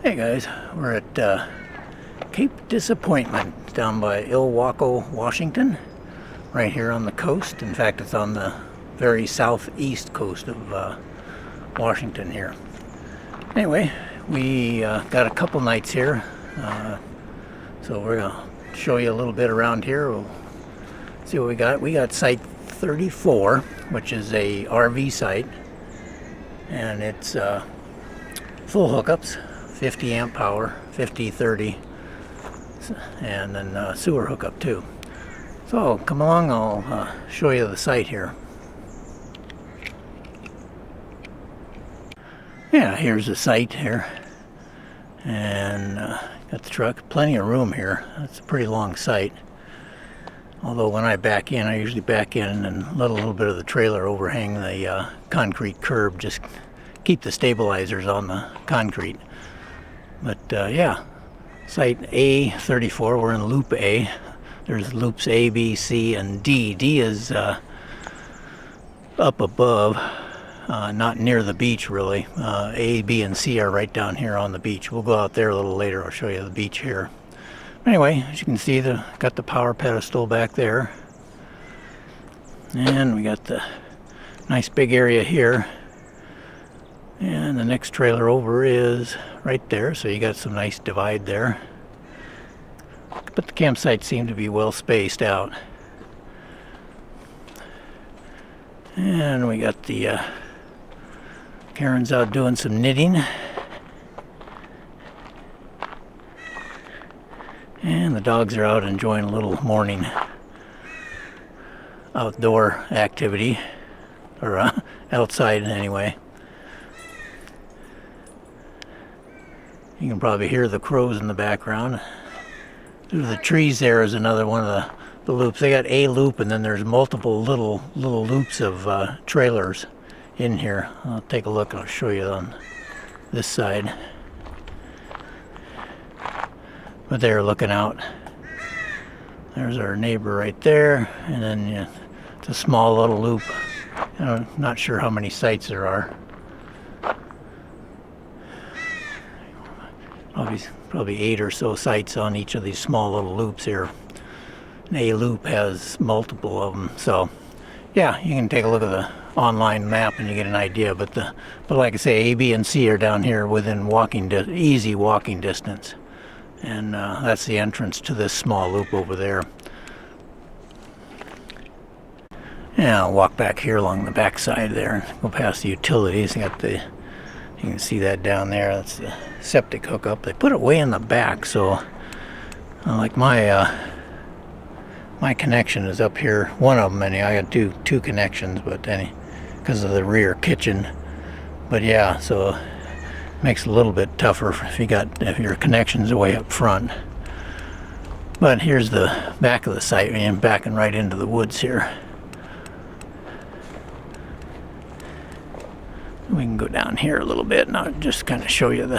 Hey guys, we're at Cape Disappointment down by Illwaco, Washington, right here on the coast. In fact, it's on the very southeast coast of Washington here. Anyway, we got a couple nights here, so we're gonna show you a little bit around here. We'll see what we got. We got site 34, which is a RV site, and it's full hookups. 50 amp power, 50-30, and then sewer hookup too. So come along, I'll show you the site here. Yeah, here's the site here, and got the truck. Plenty of room here. It's a pretty long site. Although when I back in, I usually back in and let a little bit of the trailer overhang the concrete curb, just keep the stabilizers on the concrete. But yeah, site A34, we're in loop A. There's loops A, B, C, and D. D is up above, not near the beach really. A, B, and C are right down here on the beach. We'll go out there a little later. I'll show you the beach here. Anyway, as you can see, got the power pedestal back there. And we got the nice big area here. And the next trailer over is right there, so you got some nice divide there. But the campsites seem to be well spaced out. And we got the Karen's out doing some knitting. And the dogs are out enjoying a little morning outdoor activity, or outside anyway. You can probably hear the crows in the background. Through the trees there is another one of the loops. They got a loop, and then there's multiple little loops of trailers in here. I'll take a look and I'll show you on this side. But they're looking out. There's our neighbor right there, and then it's a small little loop. I'm not sure how many sites there are. Probably 8 or so sites on each of these small little loops here. An A loop has multiple of them, so yeah, you can take a look at the online map and you get an idea. But like I say, A, B, and C are down here within easy walking distance, and that's the entrance to this small loop over there. Yeah, I'll walk back here along the back side there and go past the utilities. You can see that down there. That's the septic hookup. They put it way in the back, so like my connection is up here. One of them, I got two connections, but because of the rear kitchen. But yeah, so it makes it a little bit tougher if your connection's way up front. But here's the back of the site, and backing right into the woods here. We can go down here a little bit and I'll just kind of show you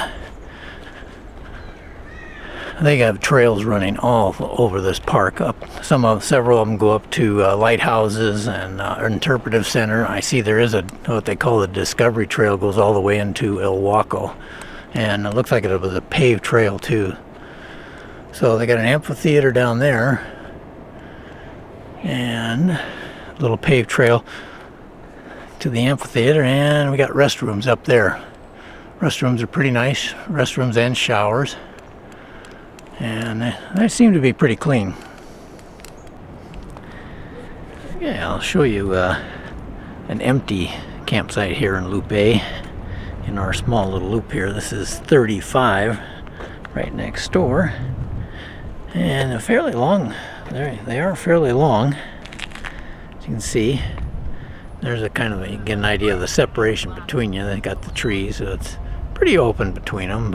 they have trails running all over this park. Several of them go up to lighthouses and Interpretive Center. I see there is what they call the Discovery Trail, goes all the way into Illwaco, and it looks like it was a paved trail too. So they got an amphitheater down there and a little paved trail to the amphitheater, and we got restrooms up there. Restrooms are pretty nice, restrooms and showers, and they seem to be pretty clean. Yeah, I'll show you an empty campsite here in Loop A, in our small little loop here. This is 35, right next door, and they're fairly long. They are fairly long, as you can see. There's you get an idea of the separation between you. They got the trees, so it's pretty open between them.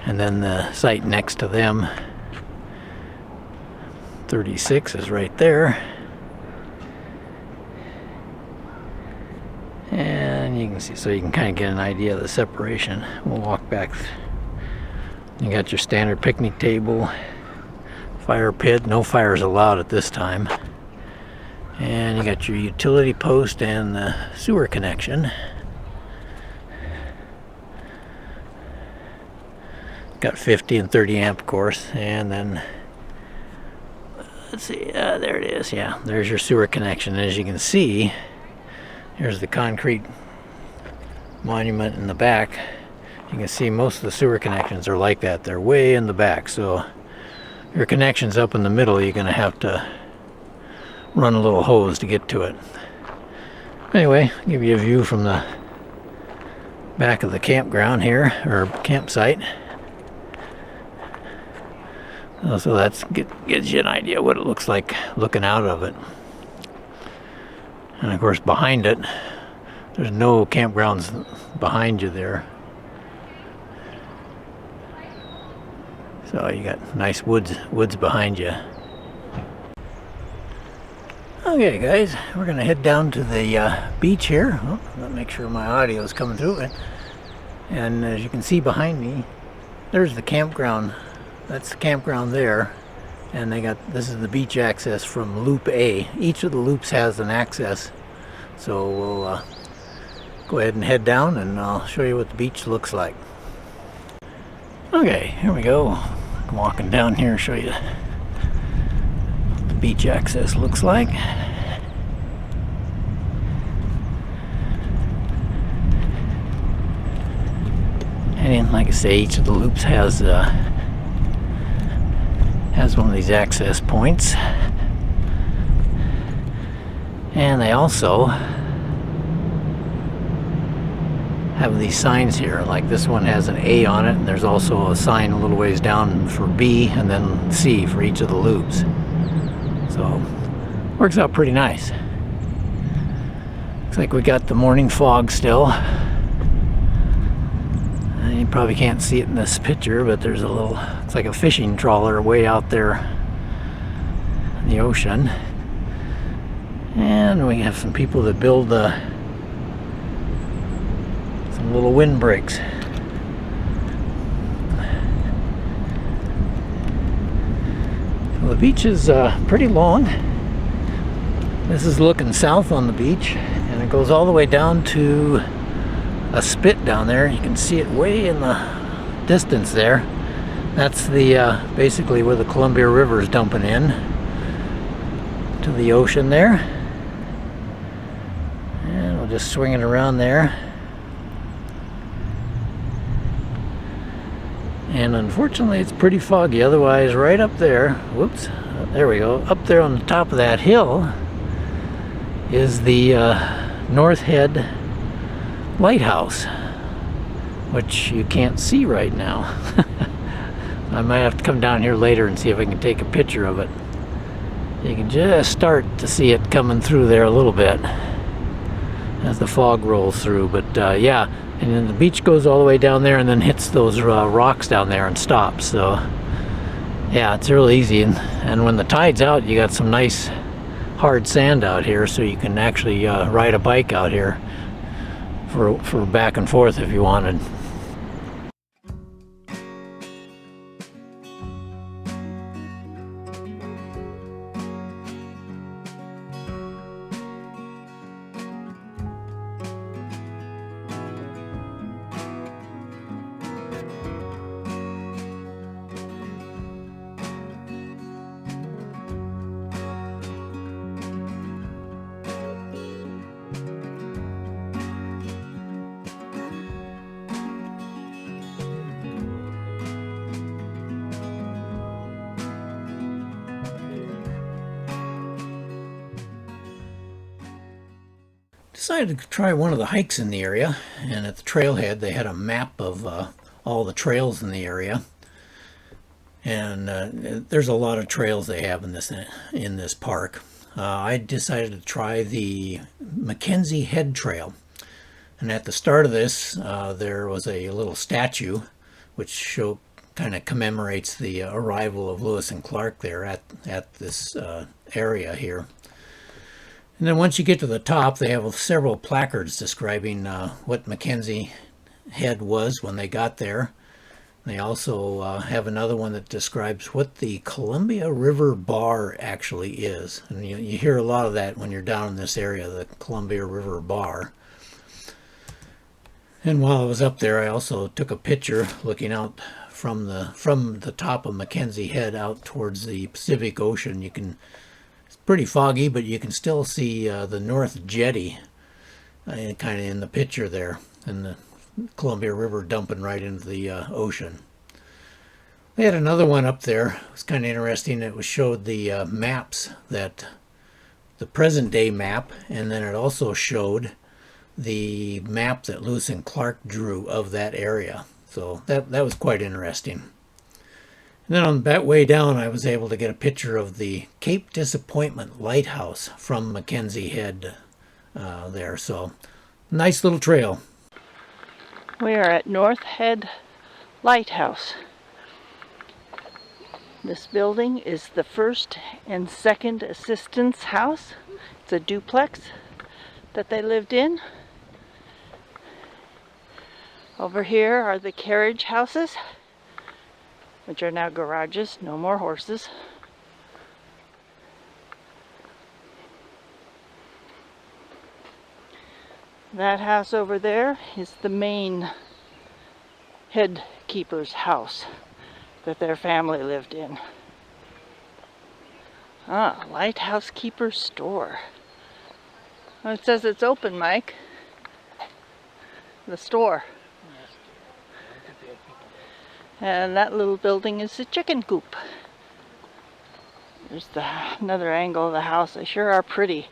And then the site next to them, 36, is right there. And you can see, so you can kind of get an idea of the separation. We'll walk back. You got your standard picnic table, fire pit. No fires allowed at this time. And you got your utility post and the sewer connection. Got 50 and 30 amp, of course, and then let's see, there it is. Yeah, there's your sewer connection. As you can see, here's the concrete monument in the back. You can see most of the sewer connections are like that. They're way in the back, so your connection's up in the middle. You're going to have to run a little hose to get to it. Anyway, I'll give you a view from the back of the campground here, or campsite. So that gives you an idea what it looks like looking out of it. And of course behind it, there's no campgrounds behind you there. So you got nice woods behind you. Okay guys, we're gonna head down to the beach here. Oh, let me make sure my audio is coming through it. And as you can see behind me, there's the campground. That's the campground there, and this is the beach access from Loop A. Each of the loops has an access, so we'll go ahead and head down and I'll show you what the beach looks like. Okay, here we go. I'm walking down here and show you what the beach access looks like. And like I say, each of the loops has one of these access points, and they also have these signs here. Like this one has an A on it, and there's also a sign a little ways down for B and then C for each of the loops. So works out pretty nice. Looks like we got the morning fog still. You probably can't see it in this picture, but there's it's like a fishing trawler way out there in the ocean. And we have some people that build some little windbreaks. Well, the beach is pretty long. This is looking south on the beach, and it goes all the way down to a spit down there. You can see it way in the distance there. That's the basically where the Columbia River is dumping in to the ocean there. And we'll just swing it around there. And unfortunately it's pretty foggy. Otherwise, right up there, whoops, there we go, up there on the top of that hill is the North Head Lighthouse, which you can't see right now. I might have to come down here later and see if I can take a picture of it. You can just start to see it coming through there a little bit as the fog rolls through, but yeah, and then the beach goes all the way down there and then hits those rocks down there and stops. So yeah, it's real easy, and when the tide's out, you got some nice hard sand out here, so you can actually ride a bike out here for back and forth if you wanted. Decided to try one of the hikes in the area, and at the trailhead they had a map of all the trails in the area, and there's a lot of trails they have in this park. I decided to try the Mckenzie Head trail, and at the start of this there was a little statue which kind of commemorates the arrival of Lewis and Clark there at this area here. And then once you get to the top, they have several placards describing what Mckenzie Head was when they got there. They also have another one that describes what the Columbia River Bar actually is. And you hear a lot of that when you're down in this area, the Columbia River Bar. And while I was up there, I also took a picture looking out from the top of Mckenzie Head out towards the Pacific Ocean. It's pretty foggy, but you can still see the North Jetty kind of in the picture there, and the Columbia River dumping right into the ocean. They had another one up there. It was kind of interesting. It showed the maps, that the present day map, and then it also showed the map that Lewis and Clark drew of that area. So that was quite interesting. And then on that way down, I was able to get a picture of the Cape Disappointment Lighthouse from Mckenzie Head there. So nice little trail. We are at North Head Lighthouse. This building is the first and second assistance house. It's a duplex that they lived in. Over here are the carriage houses, which are now garages. No more horses. That house over there is the main head keeper's house that their family lived in. Lighthouse Keeper Store. Oh, it says it's open, Mike. The store. And that little building is the chicken coop. There's another angle of the house. They sure are pretty.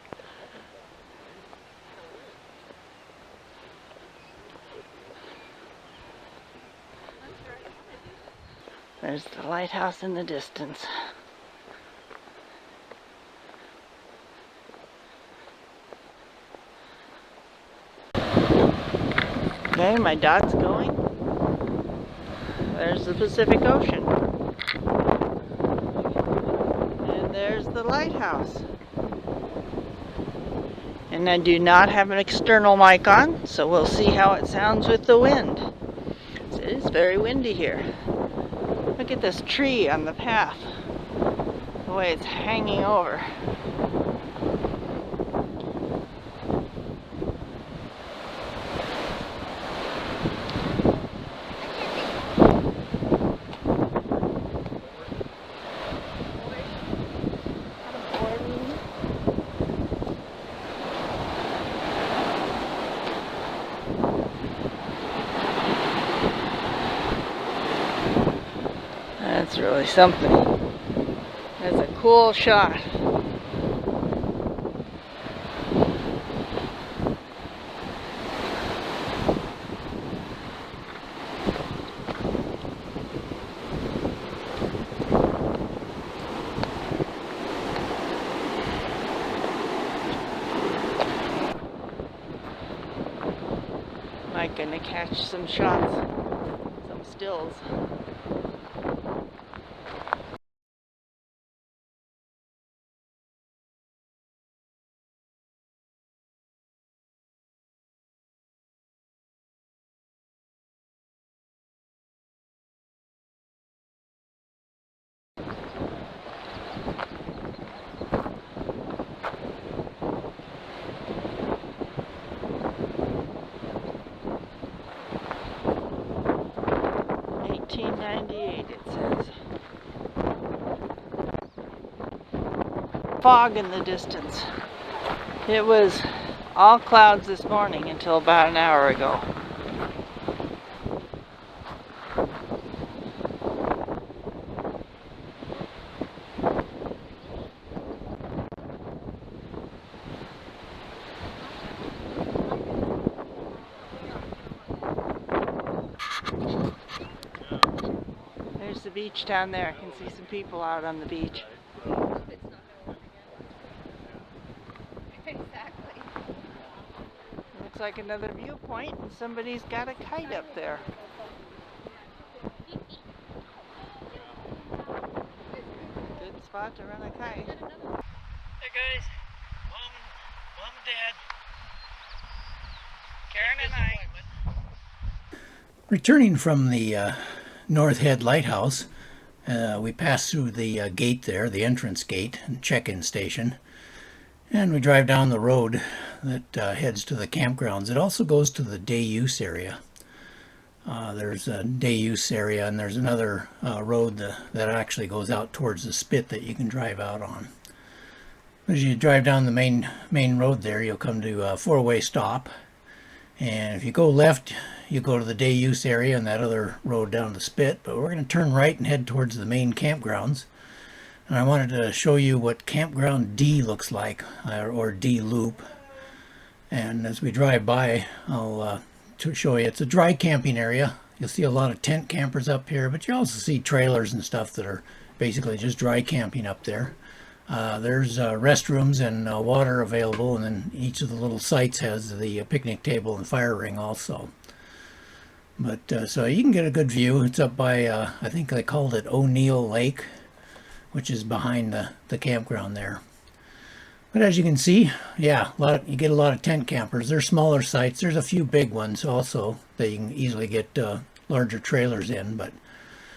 There's the lighthouse in the distance. Okay, my dot's going. There's the Pacific Ocean. And there's the lighthouse. And I do not have an external mic on, so we'll see how it sounds with the wind. It is very windy here. Look at this tree on the path, the way it's hanging over. That's really something. That's a cool shot. Mike gonna catch some shots, some stills. It says. Fog in the distance. It was all clouds this morning until about an hour ago. There's the beach down there. I can see some people out on the beach. Exactly. Looks like another viewpoint, and somebody's got a kite up there. Good spot to run a kite. Hey guys, Mom and Dad, Karen and I. Returning from the North Head Lighthouse, we passed through the gate there, the entrance gate and check-in station, and we drive down the road that heads to the campgrounds. It also goes to the day use area. There's a day use area, and there's another road that actually goes out towards the spit that you can drive out on. As you drive down the main road there, you'll come to a four-way stop. And if you go left, you go to the day use area and that other road down the spit. But we're going to turn right and head towards the main campgrounds. And I wanted to show you what Campground D looks like, or D Loop. And as we drive by, I'll show you. It's a dry camping area. You'll see a lot of tent campers up here, but you also see trailers and stuff that are basically just dry camping up there. There's restrooms and water available, and then each of the little sites has the picnic table and fire ring also. But so you can get a good view. It's up by, I think they called it O'Neill Lake, which is behind the campground there. But as you can see, yeah, you get a lot of tent campers. They're smaller sites. There's a few big ones also that you can easily get larger trailers in, but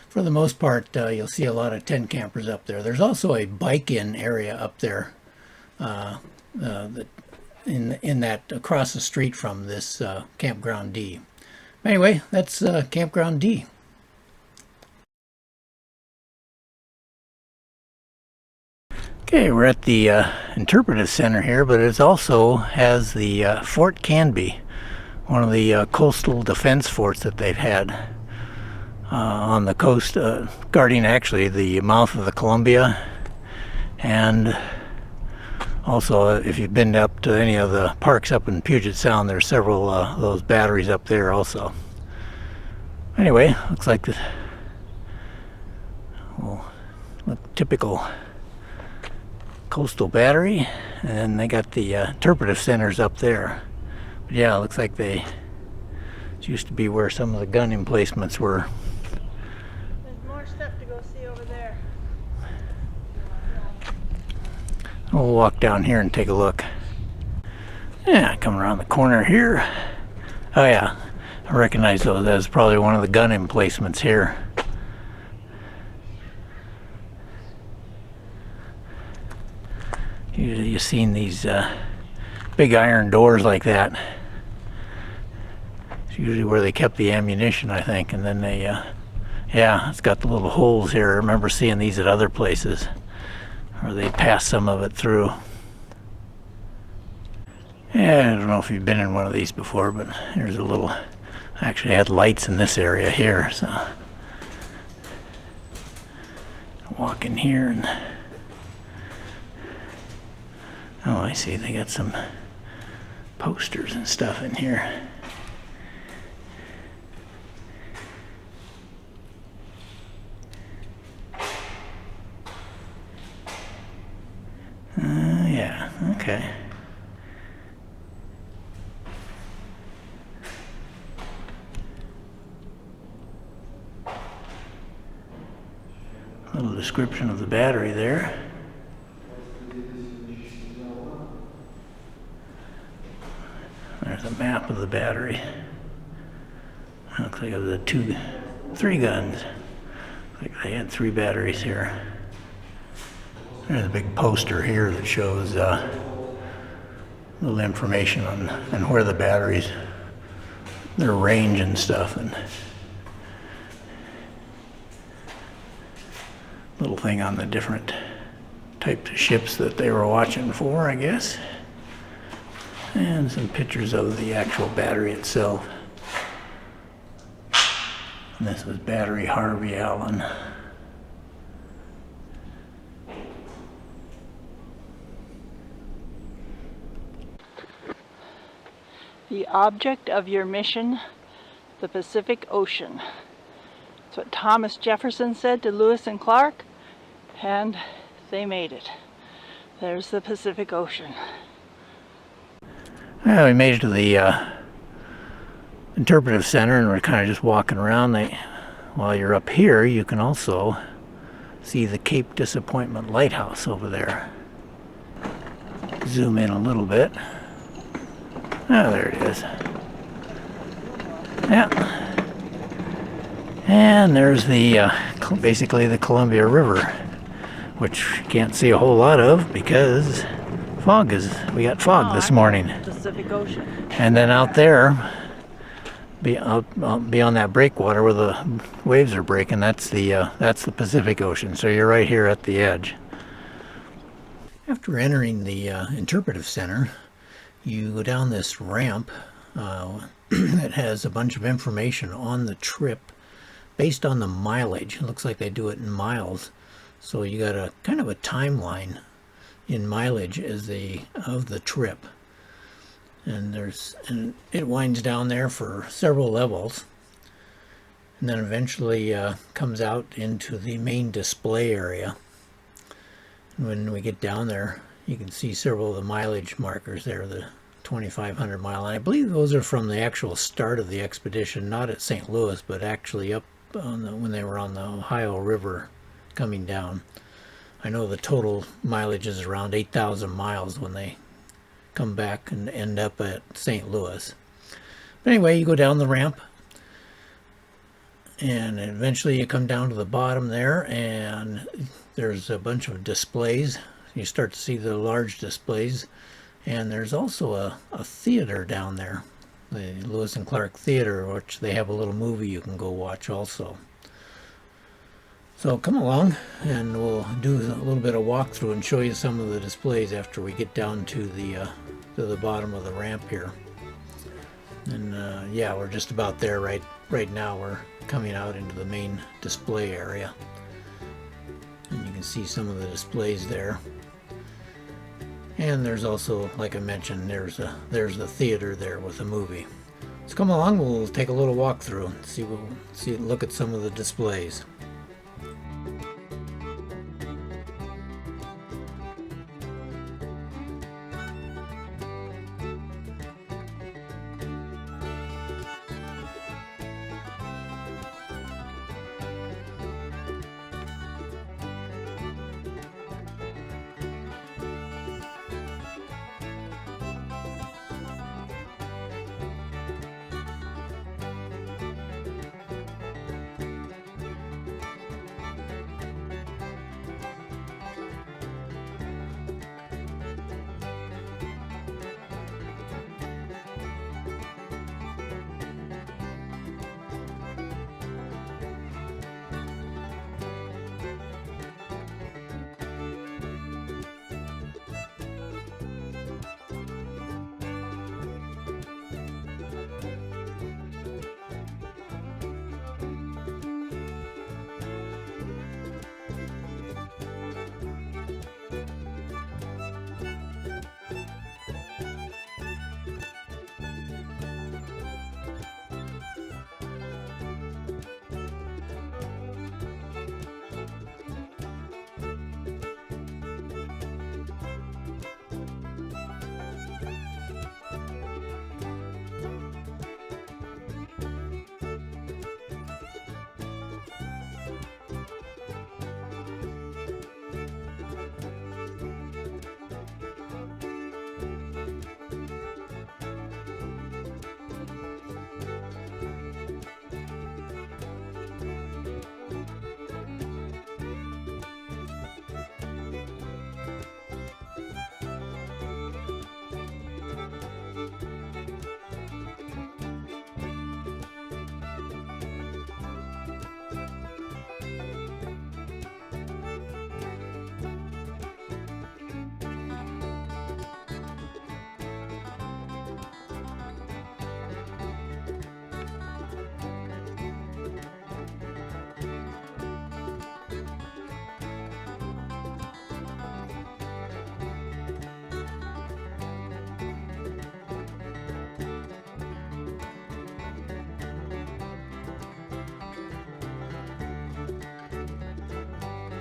for the most part, you'll see a lot of tent campers up there. There's also a bike-in area up there, in that across the street from this Campground D. Anyway, that's Campground D. Okay, we're at the Interpretive Center here, but it also has the Fort Canby, one of the coastal defense forts that they've had on the coast, guarding actually the mouth of the Columbia. And also, if you've been up to any of the parks up in Puget Sound, there's several of those batteries up there also. Anyway, looks like the typical coastal battery, and they got the interpretive centers up there. But yeah, it looks like it used to be where some of the gun emplacements were. There's more stuff to go see over there. We'll walk down here and take a look. Yeah, coming around the corner here. Oh yeah, I recognize those as probably one of the gun emplacements here. Usually you've seen these big iron doors like that. It's usually where they kept the ammunition, I think. And then they, yeah, it's got the little holes here. I remember seeing these at other places, or they passed some of it through. Yeah, I don't know if you've been in one of these before, but here's a little, actually had lights in this area here, so walk in here and oh, I see, they got some posters and stuff in here. Yeah, okay. A little description of the battery there. There's a map of the battery. Looks like it was three guns. Looks like they had 3 batteries here. There's a big poster here that shows a little information on where the batteries, their range and stuff, and little thing on the different types of ships that they were watching for, I guess. And some pictures of the actual battery itself. And this was Battery Harvey Allen. The object of your mission, the Pacific Ocean. That's what Thomas Jefferson said to Lewis and Clark, and they made it. There's the Pacific Ocean. Well, we made it to the Interpretive Center, and we're kind of just walking around. While you're up here, you can also see the Cape Disappointment Lighthouse over there. Zoom in a little bit. Oh, there it is. Yeah. And there's the basically the Columbia River, which you can't see a whole lot of because we got fog this morning. Pacific Ocean. And then out there, beyond that breakwater where the waves are breaking, that's the Pacific Ocean. So you're right here at the edge. After entering the Interpretive Center, you go down this ramp that has a bunch of information on the trip based on the mileage. It looks like they do it in miles. So you got a kind of a timeline in mileage of the trip. And it winds down there for several levels. And then eventually comes out into the main display area. And when we get down there, you can see several of the mileage markers there, the 2,500 mile. And I believe those are from the actual start of the expedition, not at St. Louis, but actually up on when they were on the Ohio River coming down. I know the total mileage is around 8,000 miles when they come back and end up at St. Louis. But anyway, you go down the ramp, and eventually you come down to the bottom there, and there's a bunch of displays. You start to see the large displays, and there's also a theater down there, the Lewis and Clark Theater, which they have a little movie you can go watch also. So come along and we'll do a little bit of walkthrough and show you some of the displays after we get down to the bottom of the ramp here. And yeah, we're just about there right now. We're coming out into the main display area, and you can see some of the displays there. And there's also, like I mentioned, there's the theater there with a movie. So come along, we'll take a little walk through and look at some of the displays.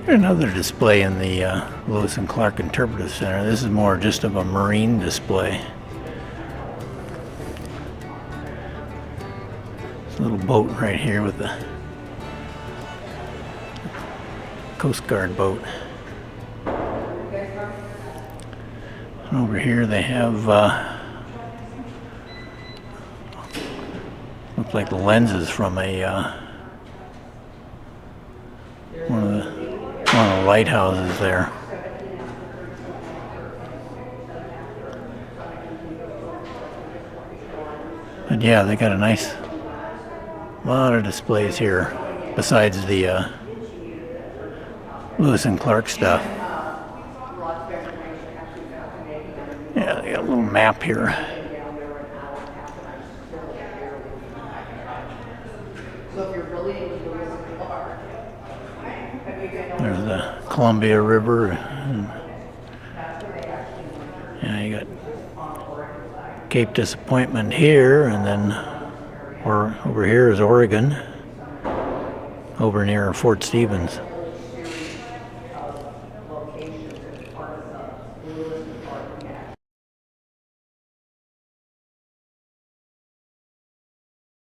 Another display in the Lewis and Clark Interpretive Center. This is more just of a marine display. This little boat right here with the Coast Guard boat. And over here they have looks like the lenses from a one of the lighthouses there. But yeah, they got a nice lot of displays here besides the Lewis and Clark stuff. Yeah, they got a little map here. There's the Columbia River. Yeah, you got Cape Disappointment here, and then over here is Oregon, over near Fort Stevens.